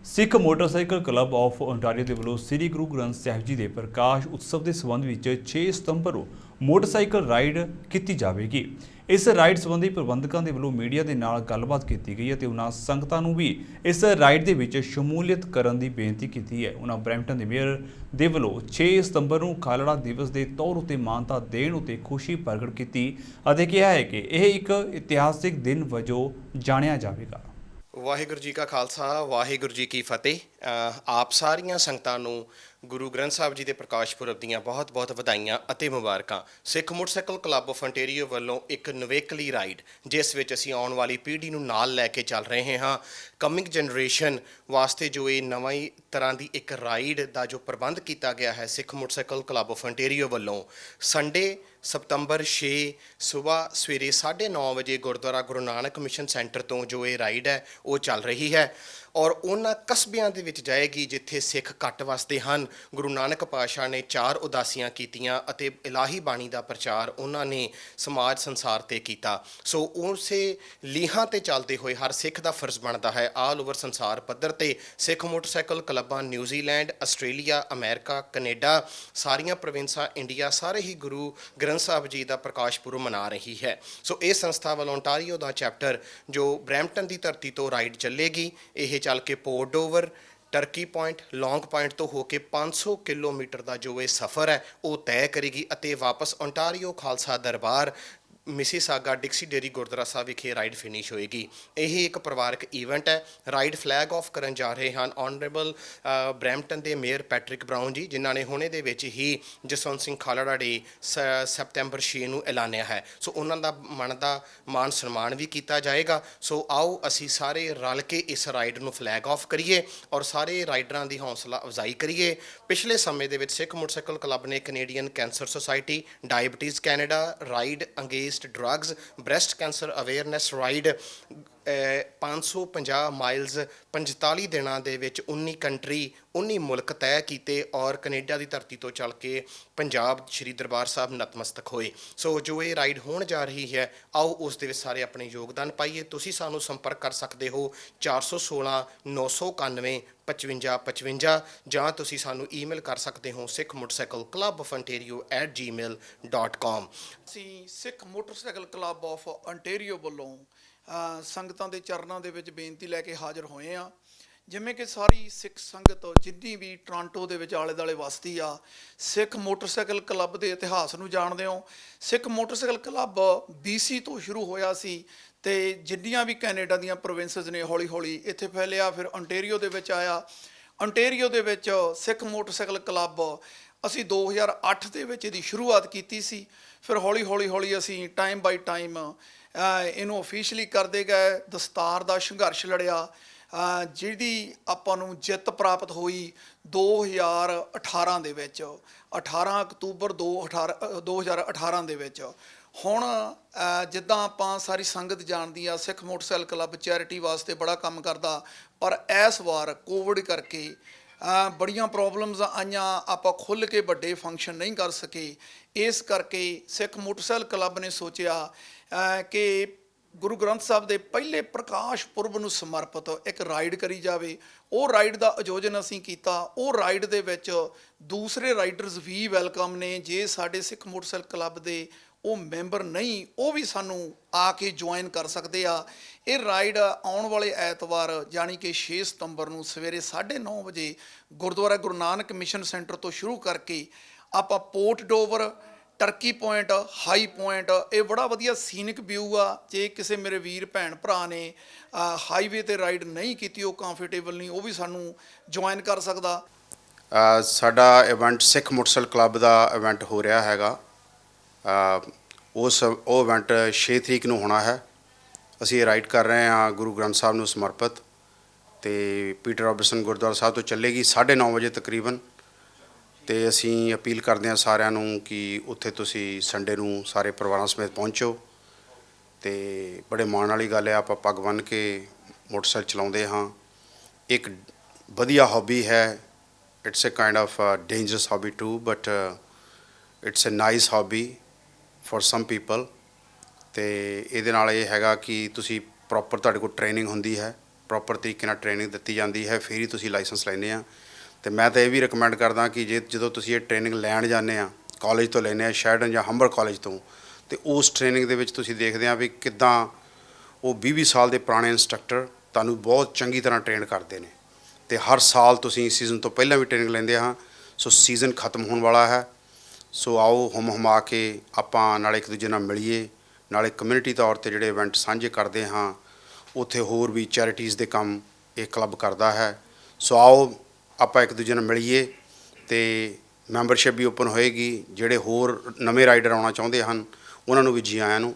Sikh motorcycle club of Ontario ਦੇ ਵੱਲੋਂ ਸ੍ਰੀ ਗੁਰੂ ਗ੍ਰੰਥ ਸਾਹਿਬ ਜੀ ਦੇ ਪ੍ਰਕਾਸ਼ ਉਤਸਵ ਦੇ ਸੰਬੰਧ ਵਿੱਚ 6 ਸਤੰਬਰ ਨੂੰ ਮੋਟਰਸਾਈਕਲ ਰਾਈਡ ਕੀਤੀ ਜਾਵੇਗੀ। ਇਸ ਰਾਈਡ ਸੰਬੰਧੀ ਪ੍ਰਬੰਧਕਾਂ ਦੇ ਵੱਲੋਂ ਮੀਡੀਆ ਦੇ ਨਾਲ ਗੱਲਬਾਤ ਕੀਤੀ ਗਈ ਅਤੇ ਉਹਨਾਂ ਸੰਗਤਾਂ ਨੂੰ ਵੀ ਇਸ ਰਾਈਡ ਦੇ ਵਿੱਚ ਸ਼ਮੂਲੀਅਤ ਕਰਨ ਦੀ ਬੇਨਤੀ ਕੀਤੀ ਹੈ। ਉਹਨਾਂ ਬਰੈਂਪਟਨ ਦੇ ਮੇਅਰ ਦੇ ਵੱਲੋਂ 6 ਸਤੰਬਰ ਨੂੰ ਖਾਲੜਾ ਦਿਵਸ ਦੇ ਤੌਰ ਉੱਤੇ ਮਾਨਤਾ ਦੇਣ ਉੱਤੇ ਖੁਸ਼ੀ ਪ੍ਰਗਟ ਕੀਤੀ ਅਤੇ ਕਿਹਾ ਹੈ ਕਿ ਇਹ ਇੱਕ ਇਤਿਹਾਸਿਕ ਦਿਨ ਵਜੋਂ ਜਾਣਿਆ ਜਾਵੇਗਾ। ਵਾਹਿਗੁਰੂ ਜੀ ਕਾ ਖਾਲਸਾ ਵਾਹਿਗੁਰੂ ਜੀ ਕੀ ਫਤਿਹ। ਆਪ ਸਾਰੀਆਂ ਸੰਗਤਾਂ ਨੂੰ ਗੁਰੂ ਗ੍ਰੰਥ ਸਾਹਿਬ ਜੀ ਦੇ ਪ੍ਰਕਾਸ਼ ਪੁਰਬ ਦੀਆਂ ਬਹੁਤ-ਬਹੁਤ ਵਧਾਈਆਂ ਅਤੇ ਮੁਬਾਰਕਾਂ। ਸਿੱਖ ਮੋਟਰਸਾਈਕਲ ਕਲੱਬ ਆਫ ontario ਵੱਲੋਂ ਇੱਕ ਨਿਵੇਕਲੀ ਰਾਈਡ ਜਿਸ ਵਿੱਚ ਅਸੀਂ ਆਉਣ ਵਾਲੀ ਪੀੜ੍ਹੀ ਨੂੰ ਨਾਲ ਲੈ ਕੇ ਚੱਲ ਰਹੇ ਹਾਂ। ਕਮਿੰਗ ਜਨਰੇਸ਼ਨ ਵਾਸਤੇ ਜੋ ਇਹ ਨਵੀਂ ਤਰ੍ਹਾਂ ਦੀ ਇੱਕ ਰਾਈਡ ਦਾ ਜੋ ਪ੍ਰਬੰਧ ਕੀਤਾ ਗਿਆ ਹੈ ਸਿੱਖ ਮੋਟਰਸਾਈਕਲ ਕਲੱਬ ਆਫ ontario ਵੱਲੋਂ ਸੰਡੇ ਸਤੰਬਰ 6 ਸਵੇਰੇ 9:30 ਵਜੇ ਗੁਰਦੁਆਰਾ ਗੁਰੂ ਨਾਨਕ ਮਿਸ਼ਨ ਸੈਂਟਰ ਤੋਂ ਜੋ ਇਹ ਰਾਈਡ ਹੈ ਉਹ ਚੱਲ ਰਹੀ ਹੈ ਔਰ ਉਹਨਾਂ ਕਸਬਿਆਂ ਦੇ ਵਿੱਚ ਜਾਏਗੀ ਜਿੱਥੇ ਸਿੱਖ ਘੱਟ ਵਸਦੇ ਹਨ। ਗੁਰੂ ਨਾਨਕ ਪਾਤਸ਼ਾਹ ਨੇ 4 ਉਦਾਸੀਆਂ ਕੀਤੀਆਂ ਅਤੇ ਇਲਾਹੀ ਬਾਣੀ ਦਾ ਪ੍ਰਚਾਰ ਉਹਨਾਂ ਨੇ ਸਮਾਜ ਸੰਸਾਰ ਤੇ ਕੀਤਾ। ਸੋ ਉਸੇ ਲੀਹਾਂ ਤੇ ਚੱਲਦੇ ਹੋਏ ਹਰ ਸਿੱਖ ਦਾ ਫਰਜ਼ ਬਣਦਾ ਹੈ ਆਲ ਓਵਰ ਸੰਸਾਰ ਪੱਧਰ ਤੇ ਸਿੱਖ ਮੋਟਰਸਾਈਕਲ ਕਲੱਬਾਂ ਨਿਊਜ਼ੀਲੈਂਡ, ਆਸਟ੍ਰੇਲੀਆ, ਅਮਰੀਕਾ, ਕੈਨੇਡਾ, ਸਾਰੀਆਂ ਪ੍ਰੋਵਿੰਸਾਂ ਇੰਡੀਆ ਸਾਰੇ ਹੀ ਗੁਰੂ ਗ੍ਰੰਥ ਸਾਹਿਬ ਜੀ ਦਾ ਪ੍ਰਕਾਸ਼ ਪੁਰਬ ਮਨਾ ਰਹੀ ਹੈ। ਸੋ ਇਹ ਸੰਸਥਾ ਵੱਲੋਂ ontario ਦਾ ਚੈਪਟਰ ਜੋ ਬਰੈਂਪਟਨ ਦੀ ਧਰਤੀ ਤੋਂ ਰਾਈਡ ਚੱਲੇਗੀ। ਇਹ ਚੱਲ ਕੇ ਪੋਰਟ ਡੋਵਰ, ਟਰਕੀ ਪੁਆਇੰਟ, ਲੌਂਗ ਪੁਆਇੰਟ ਤੋਂ ਹੋ ਕੇ 500 ਕਿਲੋਮੀਟਰ ਦਾ ਜੋ ਇਹ ਸਫ਼ਰ ਹੈ ਉਹ ਤੈਅ ਕਰੇਗੀ ਅਤੇ ਵਾਪਸ ontario ਖਾਲਸਾ ਦਰਬਾਰ ਮਿਸੀਸਾਗਾ ਡਿਕਸੀ ਡੇਰੀ ਗੁਰਦੁਆਰਾ ਸਾਹਿਬ ਵਿਖੇ ਰਾਈਡ ਫਿਨਿਸ਼ ਹੋਏਗੀ। ਇਹ ਇੱਕ ਪਰਿਵਾਰਕ ਈਵੈਂਟ ਹੈ। ਰਾਈਡ ਫਲੈਗ ਆਫ ਕਰਨ ਜਾ ਰਹੇ ਹਨ ਆਨਰੇਬਲ ਬਰੈਂਪਟਨ ਦੇ ਮੇਅਰ ਪੈਟਰਿਕ ਬਰਾਊਨ ਜੀ, ਜਿਨ੍ਹਾਂ ਨੇ ਹੁਣੇ ਦੇ ਵਿੱਚ ਹੀ ਜਸਵੰਤ ਸਿੰਘ ਖਾਲੜਾ ਡੇ ਸਤੰਬਰ 6 ਨੂੰ ਐਲਾਨਿਆ ਹੈ। ਸੋ ਉਹਨਾਂ ਦਾ ਮਨ ਦਾ ਮਾਨ ਸਨਮਾਨ ਵੀ ਕੀਤਾ ਜਾਏਗਾ। ਸੋ ਆਓ ਅਸੀਂ ਸਾਰੇ ਰਲ ਕੇ ਇਸ ਰਾਈਡ ਨੂੰ ਫਲੈਗ ਆਫ ਕਰੀਏ ਔਰ ਸਾਰੇ ਰਾਈਡਰਾਂ ਦੀ ਹੌਸਲਾ ਅਫਜ਼ਾਈ ਕਰੀਏ। ਪਿਛਲੇ ਸਮੇਂ ਦੇ ਵਿੱਚ ਸਿੱਖ ਮੋਟਰਸਾਈਕਲ ਕਲੱਬ ਨੇ Canadian Cancer Society, Diabetes Canada, ride against drugs, breast cancer awareness ride 550 miles 45 ਦਿਨਾਂ ਦੇ ਵਿੱਚ 19 ਕੰਟਰੀ 19 ਮੁਲਕ ਤੈਅ ਕੀਤੇ ਔਰ ਕੈਨੇਡਾ ਦੀ ਧਰਤੀ ਤੋਂ ਚੱਲ ਕੇ ਪੰਜਾਬ ਸ਼੍ਰੀ ਦਰਬਾਰ ਸਾਹਿਬ ਨਤਮਸਤਕ ਹੋਏ। ਸੋ ਜੋ ਇਹ ਰਾਈਡ ਹੋਣ ਜਾ ਰਹੀ ਹੈ ਆਓ ਉਸ ਦੇ ਵਿੱਚ ਸਾਰੇ ਆਪਣੇ ਯੋਗਦਾਨ ਪਾਈਏ। ਤੁਸੀਂ ਸਾਨੂੰ ਸੰਪਰਕ ਕਰ ਸਕਦੇ ਹੋ 416 991 5555 ਜਾਂ ਤੁਸੀਂ ਸਾਨੂੰ ਈਮੇਲ ਕਰ ਸਕਦੇ ਹੋ ਸਿੱਖ ਮੋਟਰਸਾਈਕਲ ਕਲੱਬ ਆਫ ontario@gmail.com। ਅਸੀਂ ਸਿੱਖ ਮੋਟਰਸਾਈਕਲ ਕਲੱਬ ਆਫ ontario ਵੱਲੋਂ ਸੰਗਤਾਂ ਦੇ ਚਰਨਾਂ ਦੇ ਵਿੱਚ ਬੇਨਤੀ ਲੈ ਕੇ ਹਾਜ਼ਰ ਹੋਏ ਆ। ਜਿਵੇਂ ਕਿ ਸਾਰੀ ਸਿੱਖ ਸੰਗਤ ਜਿੰਨੀ ਵੀ ਟੋਰਾਂਟੋ ਦੇ ਵਿੱਚ ਆਲੇ ਦੁਆਲੇ ਵਸਦੀ ਆ ਸਿੱਖ ਮੋਟਰਸਾਈਕਲ ਕਲੱਬ ਦੇ ਇਤਿਹਾਸ ਨੂੰ ਜਾਣਦੇ ਹੋ। ਸਿੱਖ ਮੋਟਰਸਾਈਕਲ ਕਲੱਬ BC ਤੋਂ ਸ਼ੁਰੂ ਹੋਇਆ ਸੀ ਤੇ ਜਿੰਨੀਆਂ ਵੀ ਕੈਨੇਡਾ ਦੀਆਂ ਪ੍ਰੋਵਿੰਸਸ ਨੇ ਹੌਲੀ ਹੌਲੀ ਇੱਥੇ ਫੈਲਿਆ, ਫਿਰ ontario ਦੇ ਵਿੱਚ ਆਇਆ। ontario ਦੇ ਵਿੱਚ ਸਿੱਖ ਮੋਟਰਸਾਈਕਲ ਕਲੱਬ ਅਸੀਂ 2008 ਦੇ ਵਿੱਚ ਇਹਦੀ ਸ਼ੁਰੂਆਤ ਕੀਤੀ ਸੀ। ਫਿਰ ਹੌਲੀ ਅਸੀਂ ਟਾਈਮ ਬਾਈ ਟਾਈਮ ਇਹਨੂੰ ਅਫੀਸ਼ੀਅਲੀ ਕਰਦੇ ਗਏ। ਦਸਤਾਰ ਦਾ ਸੰਘਰਸ਼ ਲੜਿਆ ਜਿਹਦੀ ਆਪਾਂ ਨੂੰ ਜਿੱਤ ਪ੍ਰਾਪਤ ਹੋਈ 2018 ਦੇ ਵਿੱਚ, 18 ਅਕਤੂਬਰ 2018 ਦੇ ਵਿੱਚ। ਹੁਣ ਜਿੱਦਾਂ ਆਪਾਂ ਸਾਰੀ ਸੰਗਤ ਜਾਣਦੀ ਆ ਸਿੱਖ ਮੋਟਰਸਾਈਕਲ ਕਲੱਬ ਚੈਰਿਟੀ ਵਾਸਤੇ ਬੜਾ ਕੰਮ ਕਰਦਾ, ਪਰ ਇਸ ਵਾਰ ਕੋਵਿਡ ਕਰਕੇ ਬੜੀਆਂ ਪ੍ਰੋਬਲਮਸ ਆਈਆਂ, ਆਪਾਂ ਖੁੱਲ੍ਹ ਕੇ ਵੱਡੇ ਫੰਕਸ਼ਨ ਨਹੀਂ ਕਰ ਸਕੇ। ਇਸ ਕਰਕੇ ਸਿੱਖ ਮੋਟਰਸਾਈਕਲ ਕਲੱਬ ਨੇ ਸੋਚਿਆ ਕਿ ਗੁਰੂ ਗ੍ਰੰਥ ਸਾਹਿਬ ਦੇ ਪਹਿਲੇ ਪ੍ਰਕਾਸ਼ ਪੁਰਬ ਨੂੰ ਸਮਰਪਿਤ ਇੱਕ ਰਾਈਡ ਕਰੀ ਜਾਵੇ। ਉਹ ਰਾਈਡ ਦਾ ਆਯੋਜਨ ਅਸੀਂ ਕੀਤਾ। ਉਹ ਰਾਈਡ ਦੇ ਵਿੱਚ ਦੂਸਰੇ ਰਾਈਡਰਸ ਵੀ ਵੈਲਕਮ ਨੇ। ਜੇ ਸਾਡੇ ਸਿੱਖ ਮੋਟਰਸਾਈਕਲ ਕਲੱਬ ਦੇ ਉਹ ਮੈਂਬਰ ਨਹੀਂ ਉਹ ਵੀ ਸਾਨੂੰ ਆ ਕੇ ਜੁਆਇਨ ਕਰ ਸਕਦੇ ਆ। ਇਹ ਰਾਈਡ ਆਉਣ ਵਾਲੇ ਐਤਵਾਰ ਯਾਨੀ ਕਿ 6 ਸਤੰਬਰ ਨੂੰ ਸਵੇਰੇ 9:30 ਵਜੇ ਗੁਰਦੁਆਰਾ ਗੁਰੂ ਨਾਨਕ ਮਿਸ਼ਨ ਸੈਂਟਰ ਤੋਂ ਸ਼ੁਰੂ ਕਰਕੇ ਆਪਾਂ Port Dover, Turkey Point, High Point, ਇਹ ਬੜਾ ਵਧੀਆ ਸੀਨਿਕ ਵਿਊ ਆ। ਜੇ ਕਿਸੇ ਮੇਰੇ ਵੀਰ ਭੈਣ ਭਰਾ ਨੇ ਹਾਈਵੇ ਤੇ ਰਾਈਡ ਨਹੀਂ ਕੀਤੀ, ਉਹ ਕੰਫਰਟੇਬਲ ਨਹੀਂ, ਉਹ ਵੀ ਸਾਨੂੰ ਜੁਆਇਨ ਕਰ ਸਕਦਾ। ਸਾਡਾ ਇਵੈਂਟ ਸਿੱਖ ਮੋਟਰਸਾਈਕਲ ਕਲੱਬ ਦਾ ਇਵੈਂਟ ਹੋ ਰਿਹਾ ਹੈਗਾ। ਉਹ ਇਵੈਂਟ 6 ਤਰੀਕ ਨੂੰ ਹੋਣਾ ਹੈ। ਅਸੀਂ ਰਾਈਡ ਕਰ ਰਹੇ ਹਾਂ ਗੁਰੂ ਗ੍ਰੰਥ ਸਾਹਿਬ ਨੂੰ ਸਮਰਪਿਤ ਅਤੇ ਪੀਟਰ ਰੋਬਰਟਸਨ ਗੁਰਦੁਆਰਾ ਸਾਹਿਬ ਤੋਂ ਚੱਲੇਗੀ 9:30 ਵਜੇ ਤਕਰੀਬਨ। ਅਤੇ ਅਸੀਂ ਅਪੀਲ ਕਰਦੇ ਹਾਂ ਸਾਰਿਆਂ ਨੂੰ ਕਿ ਉੱਥੇ ਤੁਸੀਂ ਸੰਡੇ ਨੂੰ ਸਾਰੇ ਪਰਿਵਾਰਾਂ ਸਮੇਤ ਪਹੁੰਚੋ। ਅਤੇ ਬੜੇ ਮਾਣ ਵਾਲੀ ਗੱਲ ਹੈ ਆਪਾਂ ਪੱਗ ਬੰਨ੍ਹ ਕੇ ਮੋਟਰਸਾਈਕਲ ਚਲਾਉਂਦੇ ਹਾਂ। ਇੱਕ ਵਧੀਆ ਹੌਬੀ ਹੈ। It's a kind of dangerous hobby too but it's a nice hobby for some people. ਅਤੇ ਇਹਦੇ ਨਾਲ ਇਹ ਹੈਗਾ ਕਿ ਤੁਸੀਂ ਪ੍ਰੋਪਰ ਤੁਹਾਡੇ ਕੋਲ ਟ੍ਰੇਨਿੰਗ ਹੁੰਦੀ ਹੈ ਪ੍ਰੋਪਰ ਤਰੀਕੇ ਨਾਲ ਟ੍ਰੇਨਿੰਗ ਦਿੱਤੀ ਜਾਂਦੀ ਹੈ, ਫਿਰ ਹੀ ਤੁਸੀਂ ਲਾਇਸੈਂਸ ਲੈਂਦੇ ਆ। ਤੇ ਮੈਂ ਤਾਂ ਇਹ ਵੀ ਰਿਕਮੈਂਡ ਕਰਦਾ ਕਿ ਜਦੋਂ ਤੁਸੀਂ ਇਹ ਟ੍ਰੇਨਿੰਗ ਲੈਣ ਜਾਂਦੇ ਆ, ਕਾਲਜ ਤੋਂ ਲੈਂਦੇ ਆ, ਸ਼ੈਰਡਨ ਜਾਂ ਹੰਬਰ ਕਾਲਜ ਤੋਂ, ਤੇ ਉਸ ਟ੍ਰੇਨਿੰਗ ਦੇ ਵਿੱਚ ਤੁਸੀਂ ਦੇਖਦੇ ਆ ਵੀ ਕਿੱਦਾਂ ਉਹ 20-20 ਸਾਲ ਦੇ ਪੁਰਾਣੇ ਇੰਸਟ੍ਰਕਟਰ ਤੁਹਾਨੂੰ ਬਹੁਤ ਚੰਗੀ ਤਰ੍ਹਾਂ ਟ੍ਰੇਨ ਕਰਦੇ ਨੇ। ਤੇ ਹਰ ਸਾਲ ਤੁਸੀਂ ਸੀਜ਼ਨ ਤੋਂ ਪਹਿਲਾਂ ਵੀ ਟ੍ਰੇਨਿੰਗ ਲੈਂਦੇ ਹਾਂ। ਸੋ ਸੀਜ਼ਨ ਖਤਮ ਹੋਣ ਵਾਲਾ ਹੈ, ਸੋ ਆਓ ਹੁਮ-ਹੁਮਾ ਕੇ ਆਪਾਂ ਨਾਲ ਇੱਕ ਦੂਜੇ ਨਾਲ ਮਿਲੀਏ, ਨਾਲੇ ਕਮਿਊਨਿਟੀ ਤੌਰ ਤੇ ਜਿਹੜੇ ਇਵੈਂਟ ਸਾਂਝੇ ਕਰਦੇ ਹਾਂ, ਉੱਥੇ ਹੋਰ ਵੀ ਚੈਰਿਟੀਜ਼ ਦੇ ਕੰਮ ਇਹ ਕਲੱਬ ਕਰਦਾ ਹੈ। ਸੋ ਆਓ ਆਪਾਂ ਇੱਕ ਦੂਜੇ ਨਾਲ ਮਿਲੀਏ, ਤੇ ਮੈਂਬਰਸ਼ਿਪ ਵੀ ਓਪਨ ਹੋਏਗੀ। ਜਿਹੜੇ ਹੋਰ ਨਵੇਂ ਰਾਈਡਰ ਆਉਣਾ ਚਾਹੁੰਦੇ ਹਨ ਉਹਨਾਂ ਨੂੰ ਵੀ ਜੀ ਆਇਆਂ ਨੂੰ।